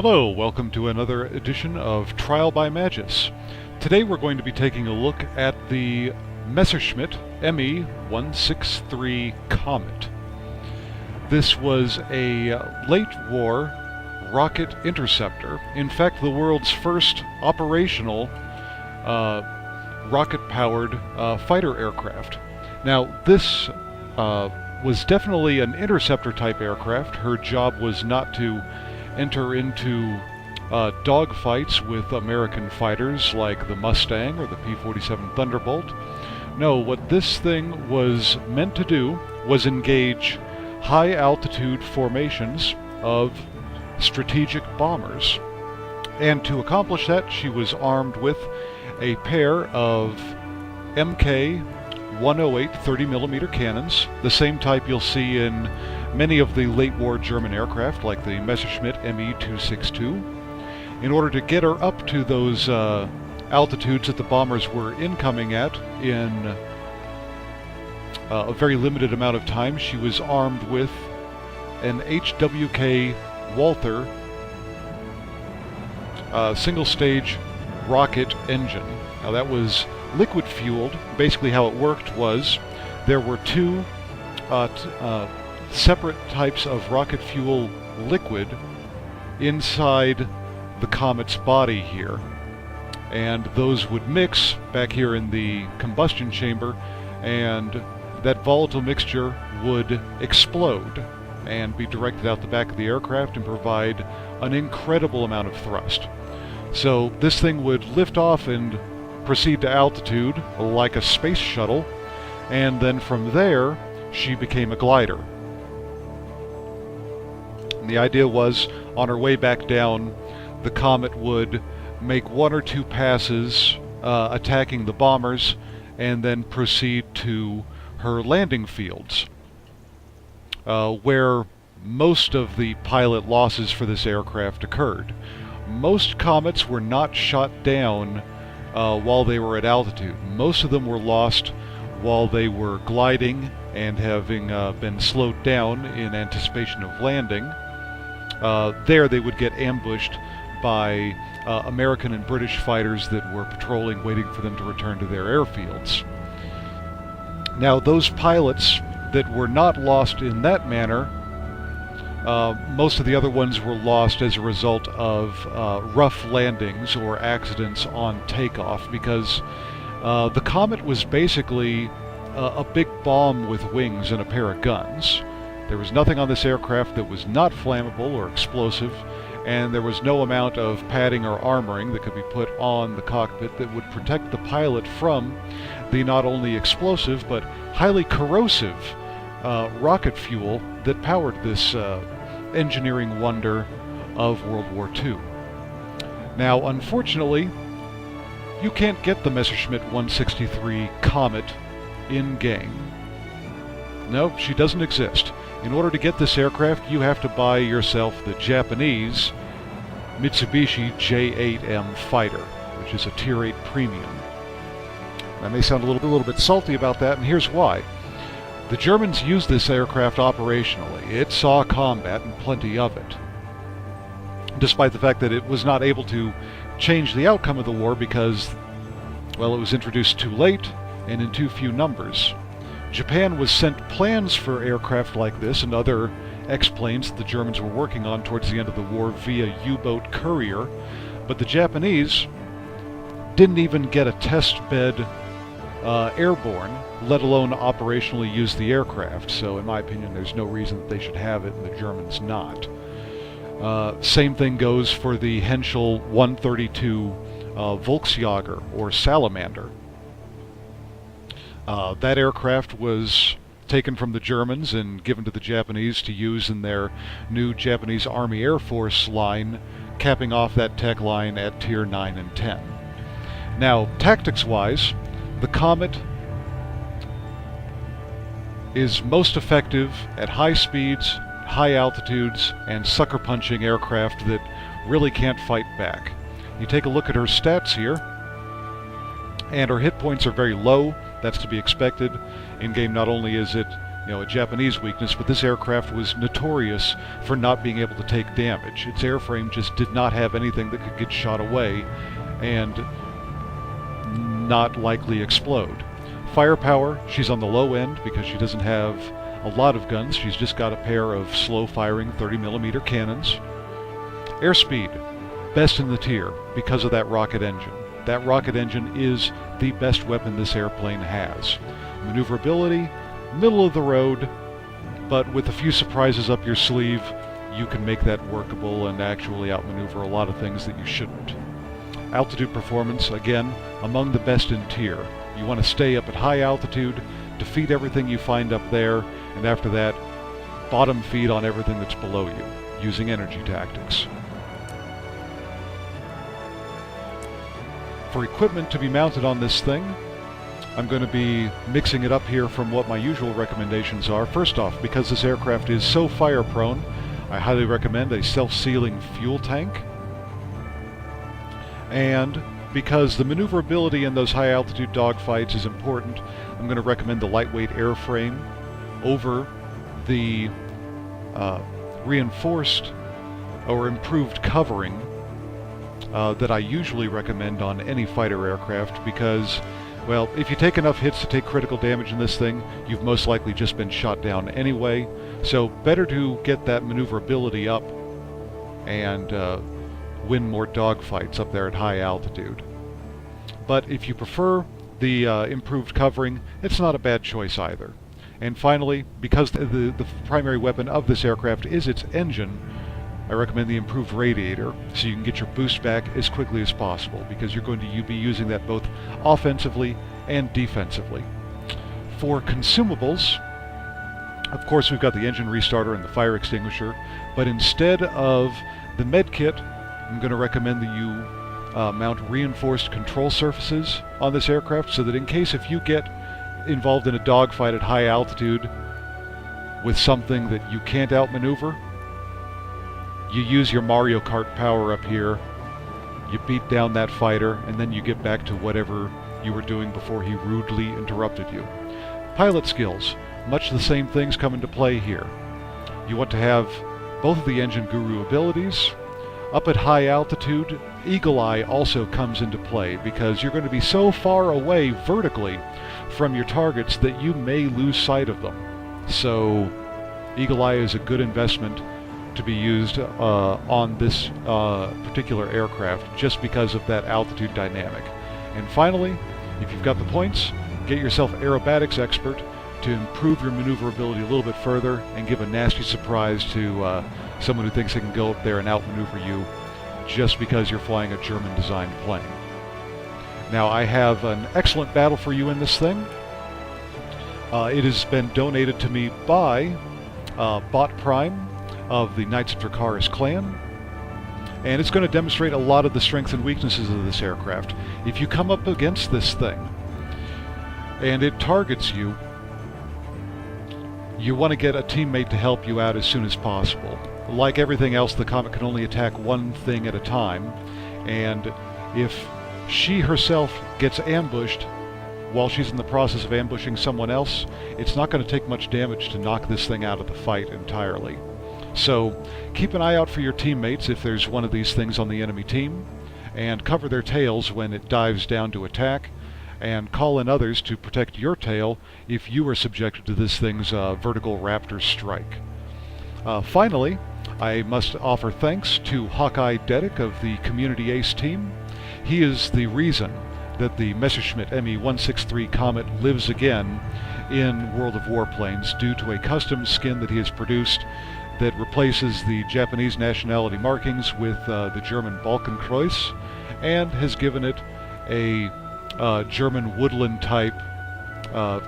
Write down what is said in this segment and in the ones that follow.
Hello, welcome to another edition of Trial by Magus. Today we're going to be taking a look at the Messerschmitt Me.163 Komet. This was a late war rocket interceptor, in fact the world's first operational rocket-powered fighter aircraft. Now this was definitely an interceptor-type aircraft. Her job was not to enter into dogfights with American fighters like the Mustang or the P-47 Thunderbolt. No, what this thing was meant to do was engage high-altitude formations of strategic bombers. And to accomplish that, she was armed with a pair of Mk-108 30mm cannons, the same type you'll see in many of the late war German aircraft like the Messerschmitt Me.262. In order to get her up to those altitudes that the bombers were incoming at in a very limited amount of time, she was armed with an HWK Walther single-stage rocket engine. Now that was liquid-fueled. Basically how it worked was there were two separate types of rocket fuel liquid inside the Comet's body here, and those would mix back here in the combustion chamber, and that volatile mixture would explode and be directed out the back of the aircraft and provide an incredible amount of thrust. So this thing would lift off and proceed to altitude like a space shuttle, and then from there she became a glider. And the idea was, on her way back down, the Comet would make one or two passes attacking the bombers and then proceed to her landing fields, where most of the pilot losses for this aircraft occurred. Most Comets were not shot down while they were at altitude. Most of them were lost while they were gliding and having been slowed down in anticipation of landing. There they would get ambushed by American and British fighters that were patrolling, waiting for them to return to their airfields. Now those pilots that were not lost in that manner, most of the other ones were lost as a result of rough landings or accidents on takeoff, because the Comet was basically a big bomb with wings and a pair of guns. There was nothing on this aircraft that was not flammable or explosive, and there was no amount of padding or armoring that could be put on the cockpit that would protect the pilot from the not only explosive but highly corrosive rocket fuel that powered this engineering wonder of World War II. Now, unfortunately, you can't get the Messerschmitt 163 Komet in-game. No, she doesn't exist. In order to get this aircraft, you have to buy yourself the Japanese Mitsubishi J8M fighter, which is a Tier 8 premium. I may sound a little bit salty about that, and here's why. The Germans used this aircraft operationally. It saw combat, and plenty of it, despite the fact that it was not able to change the outcome of the war because, well, it was introduced too late and in too few numbers. Japan was sent plans for aircraft like this and other X-planes that the Germans were working on towards the end of the war via U-boat courier, but the Japanese didn't even get a test bed airborne, let alone operationally use the aircraft. So in my opinion, there's no reason that they should have it and the Germans not. Same thing goes for the Henschel 132 Volksjager, or Salamander. That aircraft was taken from the Germans and given to the Japanese to use in their new Japanese Army Air Force line, capping off that tech line at Tier 9 and 10. Now, tactics-wise, the Komet is most effective at high speeds, high altitudes, and sucker-punching aircraft that really can't fight back. You take a look at her stats here, and her hit points are very low. That's to be expected. In-game, not only is it a Japanese weakness, but this aircraft was notorious for not being able to take damage. Its airframe just did not have anything that could get shot away and not likely explode. Firepower, she's on the low end because she doesn't have a lot of guns. She's just got a pair of slow-firing 30mm cannons. Airspeed, best in the tier because of that rocket engine. That rocket engine is the best weapon this airplane has. Maneuverability, middle of the road, but with a few surprises up your sleeve, you can make that workable and actually outmaneuver a lot of things that you shouldn't. Altitude performance, again, among the best in tier. You want to stay up at high altitude, defeat everything you find up there, and after that, bottom feed on everything that's below you, using energy tactics. For equipment to be mounted on this thing, I'm going to be mixing it up here from what my usual recommendations are. First off, because this aircraft is so fire-prone, I highly recommend a self-sealing fuel tank. And because the maneuverability in those high-altitude dogfights is important, I'm going to recommend the lightweight airframe over the reinforced or improved covering that I usually recommend on any fighter aircraft because, well, if you take enough hits to take critical damage in this thing, you've most likely just been shot down anyway. So better to get that maneuverability up and win more dogfights up there at high altitude. But if you prefer the improved covering, it's not a bad choice either. And finally, because the primary weapon of this aircraft is its engine, I recommend the improved radiator so you can get your boost back as quickly as possible because you're going to be using that both offensively and defensively. For consumables, of course we've got the engine restarter and the fire extinguisher, but instead of the med kit, I'm going to recommend that you mount reinforced control surfaces on this aircraft so that in case if you get involved in a dogfight at high altitude with something that you can't outmaneuver, you use your Mario Kart power up here, you beat down that fighter, and then you get back to whatever you were doing before he rudely interrupted you. Pilot skills, much the same things come into play here. You want to have both of the engine guru abilities. Up at high altitude, Eagle Eye also comes into play because you're going to be so far away vertically from your targets that you may lose sight of them. So Eagle Eye is a good investment to be used on this particular aircraft just because of that altitude dynamic. And finally, if you've got the points, get yourself aerobatics expert to improve your maneuverability a little bit further and give a nasty surprise to someone who thinks they can go up there and outmaneuver you just because you're flying a German-designed plane. Now, I have an excellent battle for you in this thing. It has been donated to me by Bot Prime of the Knights of Dracarys clan, and it's going to demonstrate a lot of the strengths and weaknesses of this aircraft. If you come up against this thing and it targets you, you want to get a teammate to help you out as soon as possible. Like everything else, the Comet can only attack one thing at a time, and if she herself gets ambushed while she's in the process of ambushing someone else, it's not going to take much damage to knock this thing out of the fight entirely. So keep an eye out for your teammates if there's one of these things on the enemy team, and cover their tails when it dives down to attack, and call in others to protect your tail if you are subjected to this thing's vertical raptor strike. Finally, I must offer thanks to Hawkeyededic of the Community Ace team. He is the reason that the Messerschmitt Me.163 Komet lives again in World of Warplanes due to a custom skin that he has produced that replaces the Japanese nationality markings with the German Balkenkreuz and has given it a German woodland type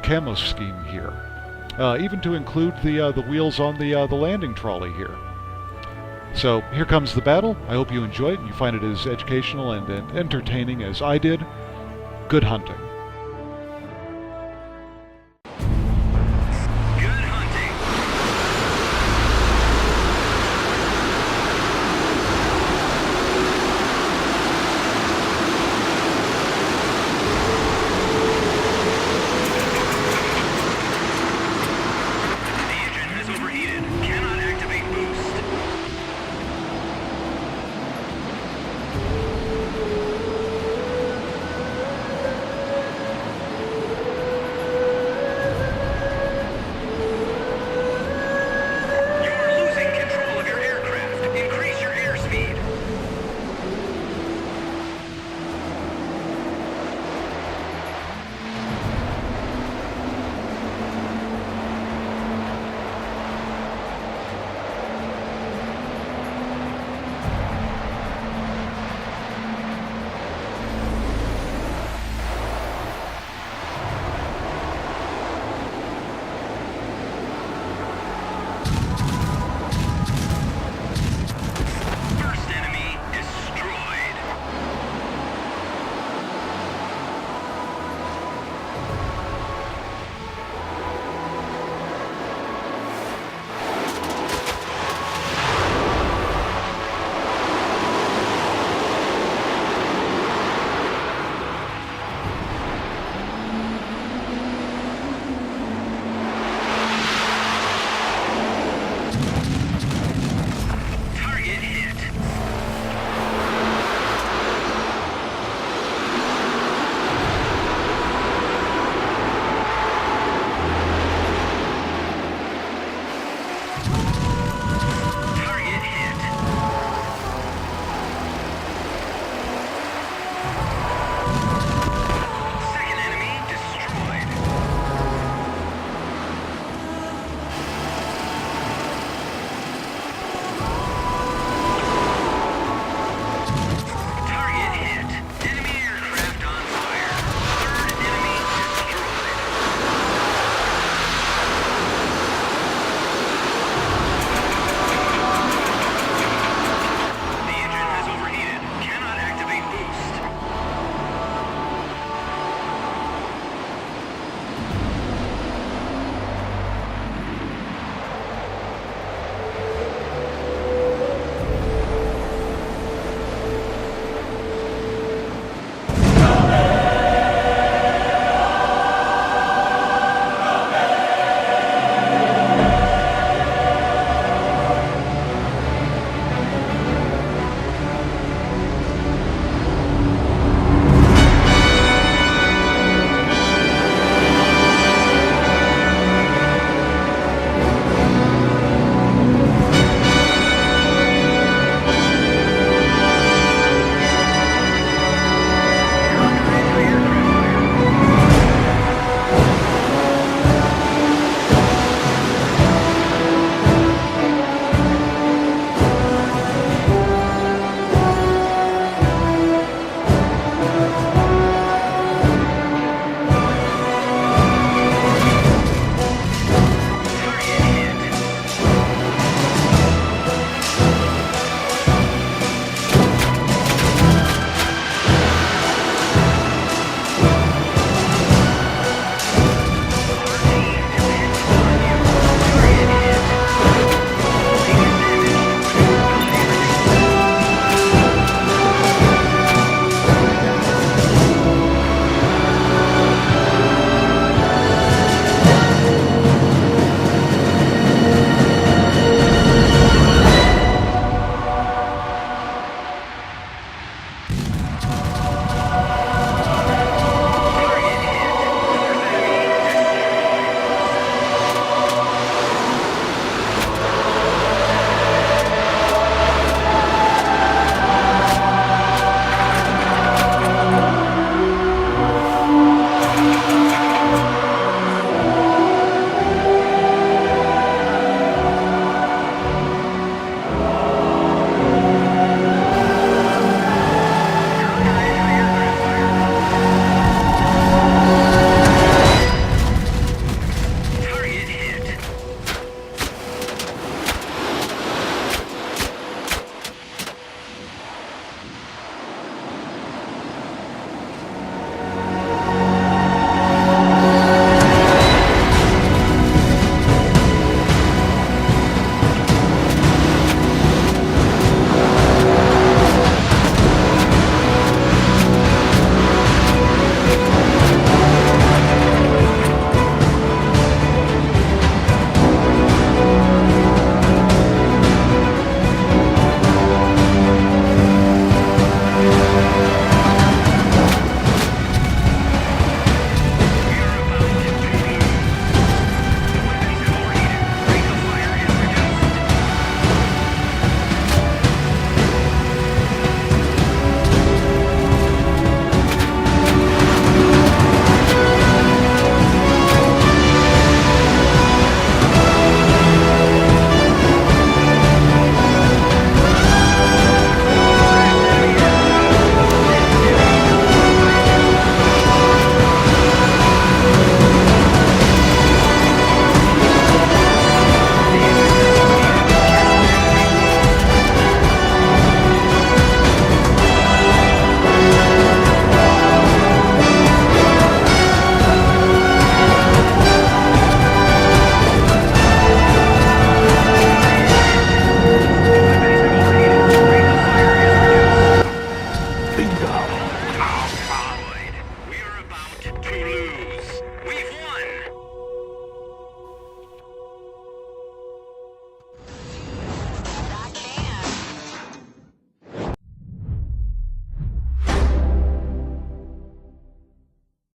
camo scheme here, even to include the wheels on the landing trolley here. So here comes the battle. I hope you enjoy it and you find it as educational and entertaining as I did. Good hunting.